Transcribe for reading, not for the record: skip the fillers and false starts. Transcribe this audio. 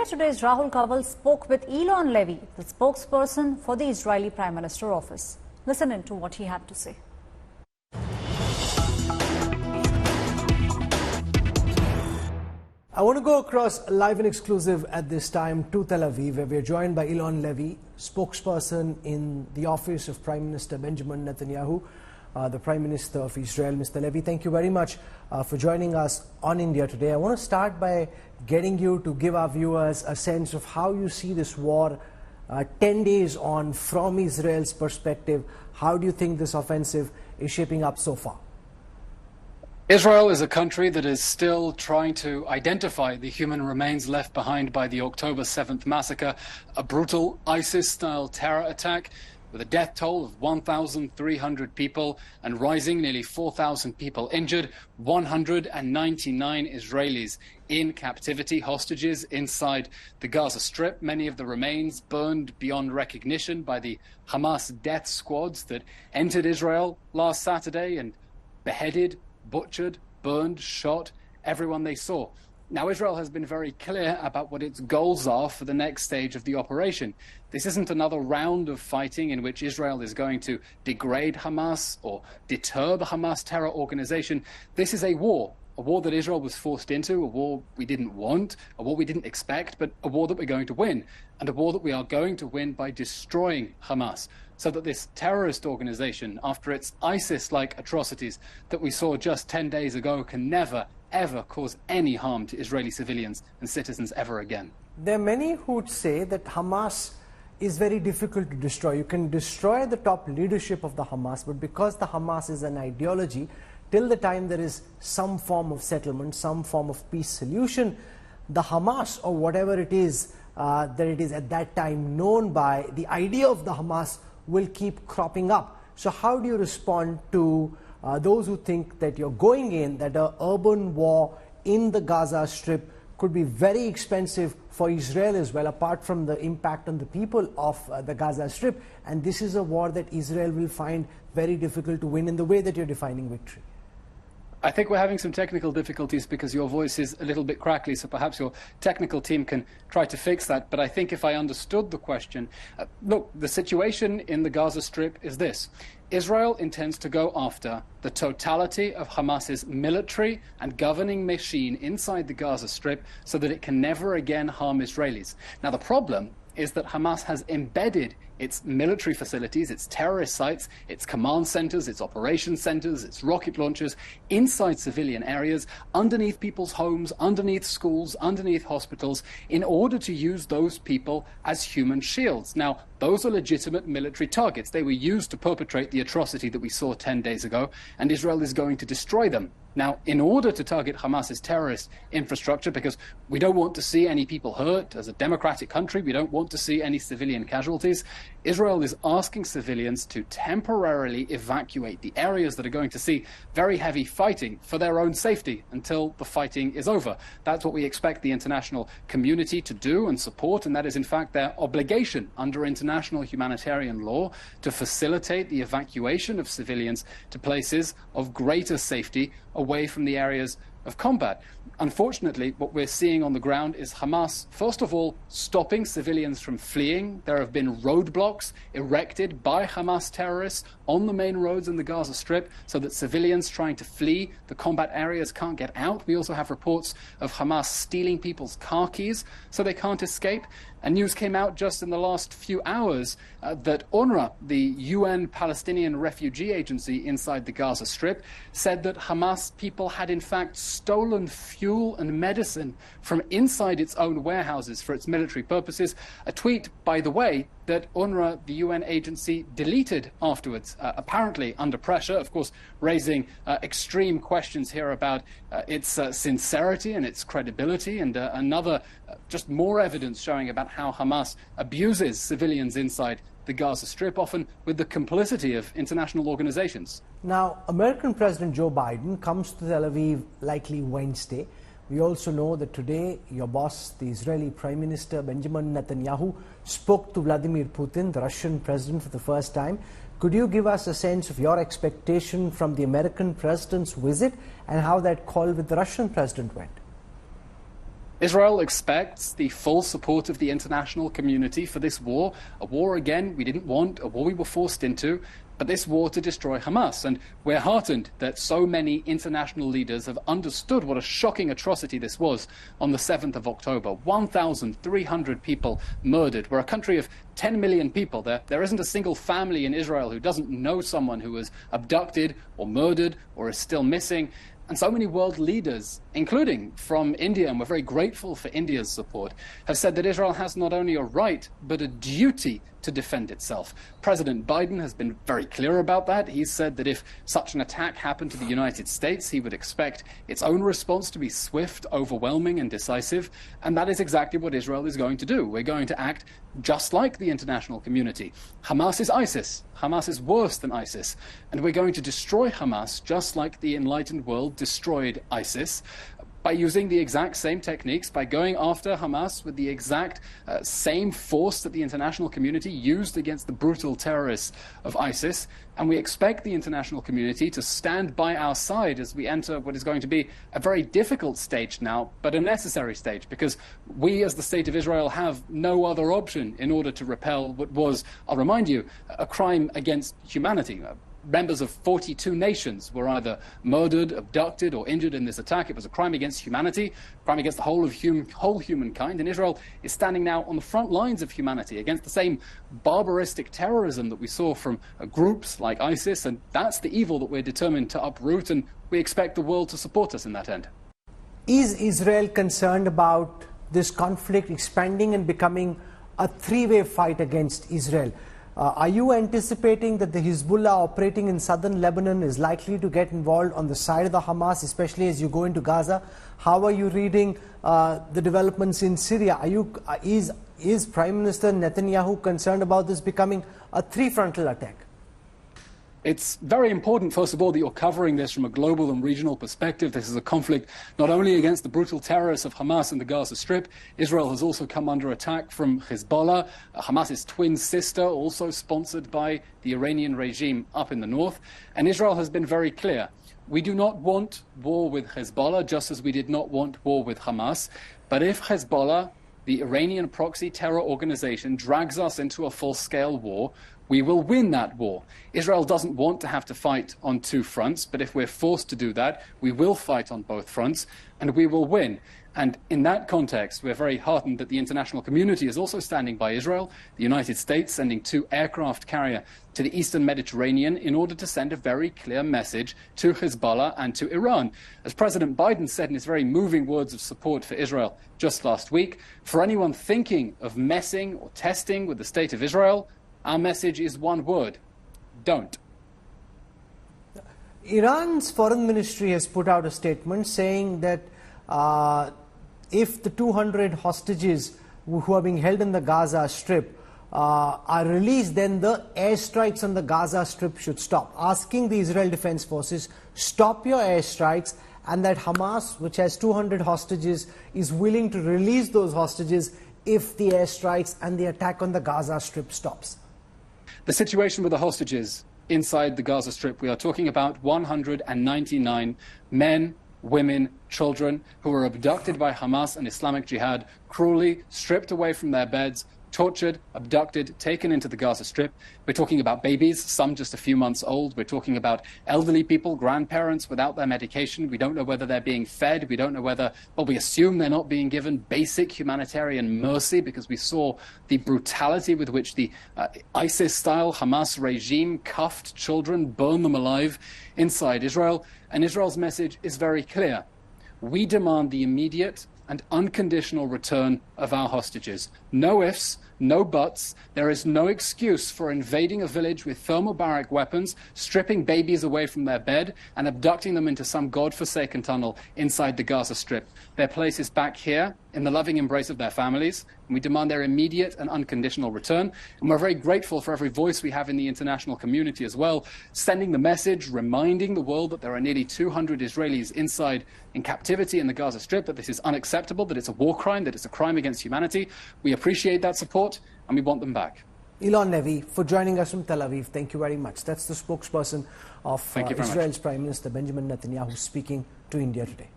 today's Rahul Kanwal spoke with Eylon Levy, the spokesperson for the Israeli Prime Minister office. Listen in to what he had to say. I want to go across live and exclusive at this time to Tel Aviv, where we are joined by Eylon Levy, spokesperson in the office of Prime Minister Benjamin Netanyahu, the Prime Minister of Israel. Mr. Levy, thank you very much for joining us on India Today. I want to start by getting you to give our viewers a sense of how you see this war 10 days on from Israel's perspective. How do you think this offensive is shaping up so far? Israel is a country that is still trying to identify the human remains left behind by the October 7th massacre, a brutal ISIS-style terror attack with a death toll of 1,300 people and rising, nearly 4,000 people injured, 199 Israelis in captivity, hostages inside the Gaza Strip. Many of the remains burned beyond recognition by the Hamas death squads that entered Israel last Saturday and beheaded, butchered, burned, shot everyone they saw. Now, Israel has been very clear about what its goals are for the next stage of the operation. This isn't another round of fighting in which Israel is going to degrade Hamas or deter the Hamas terror organization. This is a war that Israel was forced into, a war we didn't want, a war we didn't expect, but a war that we're going to win, and a war that we are going to win by destroying Hamas, so that this terrorist organization, after its ISIS-like atrocities that we saw just 10 days ago, can never, ever cause any harm to Israeli civilians and citizens ever again. There are many who would say that Hamas is very difficult to destroy. You can destroy the top leadership of the Hamas, but because the Hamas is an ideology, till the time there is some form of settlement, some form of peace solution, the Hamas, or whatever it is that it is at that time known by, the idea of the Hamas will keep cropping up. So how do you respond to those who think that you're going in, that an urban war in the Gaza Strip could be very expensive for Israel as well, apart from the impact on the people of the Gaza Strip, and this is a war that Israel will find very difficult to win in the way that you're defining victory? I think we're having some technical difficulties because your voice is a little bit crackly, so perhaps your technical team can try to fix that. But I think if I understood the question, look, the situation in the Gaza Strip is this. Israel intends to go after the totality of Hamas's military and governing machine inside the Gaza Strip so that it can never again harm Israelis. Now, the problem is that Hamas has embedded its military facilities, its terrorist sites, its command centers, its operations centers, its rocket launchers inside civilian areas, underneath people's homes, underneath schools, underneath hospitals, in order to use those people as human shields. Now, those are legitimate military targets. They were used to perpetrate the atrocity that we saw 10 days ago, and Israel is going to destroy them. Now, in order to target Hamas's terrorist infrastructure, because we don't want to see any people hurt, as a democratic country, we don't want to see any civilian casualties, Israel is asking civilians to temporarily evacuate the areas that are going to see very heavy fighting for their own safety until the fighting is over. That's what we expect the international community to do and support, and that is in fact their obligation under international humanitarian law to facilitate the evacuation of civilians to places of greater safety away from the areas of combat. Unfortunately, what we're seeing on the ground is Hamas, first of all, stopping civilians from fleeing. There have been roadblocks erected by Hamas terrorists on the main roads in the Gaza Strip so that civilians trying to flee the combat areas can't get out. We also have reports of Hamas stealing people's car keys so they can't escape. And news came out just in the last few hours that UNRWA, the UN Palestinian Refugee Agency inside the Gaza Strip, said that Hamas people had in fact stolen fuel and medicine from inside its own warehouses for its military purposes. A tweet, by the way, that UNRWA, the UN agency, deleted afterwards, apparently under pressure, of course, raising extreme questions here about its sincerity and its credibility, and another, just more evidence showing about how Hamas abuses civilians inside the Gaza Strip, often with the complicity of international organizations. Now, American President Joe Biden comes to Tel Aviv likely Wednesday. We also know that today your boss, the Israeli Prime Minister Benjamin Netanyahu, spoke to Vladimir Putin, the Russian president, for the first time. Could you give us a sense of your expectation from the American president's visit and how that call with the Russian president went? Israel expects the full support of the international community for this war, a war, again, we didn't want, a war we were forced into, but this war to destroy Hamas. And we're heartened that so many international leaders have understood what a shocking atrocity this was on the 7th of October. 1,300 people murdered. We're a country of 10 million people. There isn't a single family in Israel who doesn't know someone who was abducted or murdered or is still missing. And so many world leaders, including from India, and we're very grateful for India's support, have said that Israel has not only a right, but a duty to defend itself. President Biden has been very clear about that. He's said that if such an attack happened to the United States, he would expect its own response to be swift, overwhelming, and decisive. And that is exactly what Israel is going to do. We're going to act just like the international community. Hamas is ISIS. Hamas is worse than ISIS. And we're going to destroy Hamas just like the enlightened world destroyed ISIS, by using the exact same techniques, by going after Hamas with the exact same force that the international community used against the brutal terrorists of ISIS. And we expect the international community to stand by our side as we enter what is going to be a very difficult stage now, but a necessary stage, because we as the State of Israel have no other option in order to repel what was, I'll remind you, a crime against humanity. Members of 42 nations were either murdered, abducted, or injured in this attack. It was a crime against humanity, a crime against the whole humankind. And Israel is standing now on the front lines of humanity against the same barbaristic terrorism that we saw from groups like ISIS. And that's the evil that we're determined to uproot, and we expect the world to support us in that end. Is Israel concerned about this conflict expanding and becoming a three-way fight against Israel? Are you anticipating that the Hezbollah operating in southern Lebanon is likely to get involved on the side of the Hamas, especially as you go into Gaza? How are you reading the developments in Syria? Is Prime Minister Netanyahu concerned about this becoming a three-frontal attack? It's very important, first of all, that you're covering this from a global and regional perspective. This is a conflict not only against the brutal terrorists of Hamas in the Gaza Strip. Israel has also come under attack from Hezbollah, Hamas's twin sister, also sponsored by the Iranian regime up in the north. And Israel has been very clear. We do not want war with Hezbollah, just as we did not want war with Hamas. But if Hezbollah, the Iranian proxy terror organization, drags us into a full-scale war, we will win that war. Israel doesn't want to have to fight on two fronts, but if we're forced to do that, we will fight on both fronts, and we will win. And in that context, we're very heartened that the international community is also standing by Israel, the United States sending 2 aircraft carrier to the eastern Mediterranean in order to send a very clear message to Hezbollah and to Iran. As President Biden said in his very moving words of support for Israel just last week, for anyone thinking of messing or testing with the state of Israel, our message is one word: don't. Iran's foreign ministry has put out a statement saying that if the 200 hostages who are being held in the Gaza Strip are released, then the airstrikes on the Gaza Strip should stop, asking the Israel Defense Forces, stop your airstrikes, and that Hamas, which has 200 hostages, is willing to release those hostages if the airstrikes and the attack on the Gaza Strip stops. The situation with the hostages inside the Gaza Strip, we are talking about 199 men, women, children who were abducted by Hamas and Islamic Jihad, cruelly stripped away from their beds, tortured, abducted, taken into the Gaza Strip. We're talking about babies, some just a few months old. We're talking about elderly people, grandparents without their medication. We don't know whether they're being fed. We don't know whether, well, we assume they're not being given basic humanitarian mercy, because we saw the brutality with which the ISIS-style Hamas regime cuffed children, burned them alive inside Israel. And Israel's message is very clear. We demand the immediate and unconditional return of our hostages. No ifs, no buts. There is no excuse for invading a village with thermobaric weapons, stripping babies away from their bed, and abducting them into some godforsaken tunnel inside the Gaza Strip. Their place is back here, in the loving embrace of their families, and we demand their immediate and unconditional return. And we're very grateful for every voice we have in the international community as well, sending the message, reminding the world that there are nearly 200 Israelis inside in captivity in the Gaza Strip, that this is unacceptable, that it's a war crime, that it's a crime against humanity. We appreciate that support, and we want them back. Eylon Levy, for joining us from Tel Aviv, thank you very much. That's the spokesperson of Israel's Prime Minister Benjamin Netanyahu speaking to India today.